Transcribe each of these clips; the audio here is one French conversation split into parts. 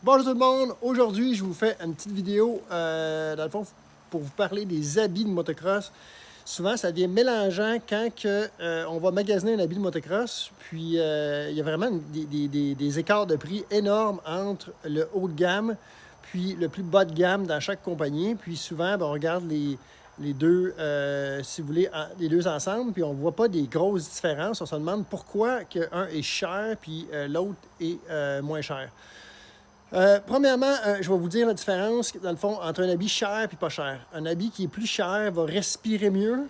Bonjour tout le monde! Aujourd'hui, je vous fais une petite vidéo, dans le fond, pour vous parler des habits de motocross. Souvent, ça devient mélangeant quand on va magasiner un habit de motocross, puis il y a vraiment des écarts de prix énormes entre le haut de gamme puis le plus bas de gamme dans chaque compagnie. Puis souvent, on regarde les deux, si vous voulez, les deux ensemble, puis on ne voit pas des grosses différences. On se demande pourquoi un est cher puis l'autre est moins cher. Premièrement, je vais vous dire la différence, dans le fond, entre un habit cher et pas cher. Un habit qui est plus cher va respirer mieux.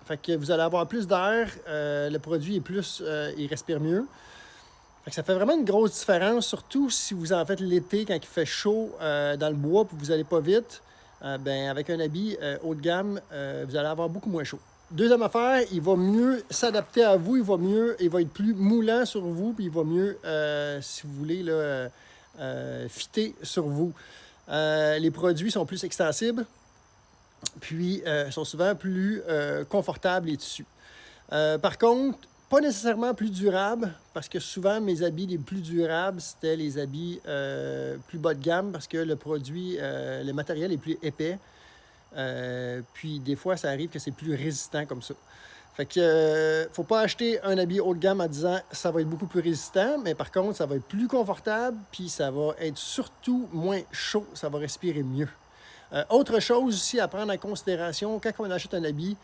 Fait que vous allez avoir plus d'air, le produit est plus, il respire mieux. Fait que ça fait vraiment une grosse différence, surtout si vous en faites l'été quand il fait chaud dans le bois et vous n'allez pas vite. Avec un habit haut de gamme, vous allez avoir beaucoup moins chaud. Deuxième affaire, il va mieux s'adapter à vous, il va être plus moulant sur vous, puis il va mieux, si vous voulez, là, fitter sur vous. Les produits sont plus extensibles, puis sont souvent plus confortables les tissus. Par contre, pas nécessairement plus durables, parce que souvent mes habits les plus durables, c'était les habits plus bas de gamme, parce que le produit, le matériel est plus épais. Puis des fois, ça arrive que c'est plus résistant comme ça. Fait que faut pas acheter un habit haut de gamme en disant ça va être beaucoup plus résistant, mais par contre, ça va être plus confortable, puis ça va être surtout moins chaud, ça va respirer mieux. Autre chose aussi à prendre en considération, quand on achète un habit,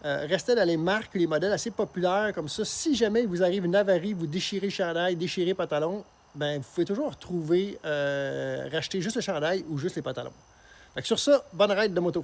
restez dans les marques, les modèles assez populaires comme ça. Si jamais il vous arrive une avarie, vous déchirez le chandail, déchirez le pantalon, vous pouvez toujours retrouver, racheter juste le chandail ou juste les pantalons. Fait que sur ça, bonne ride de moto!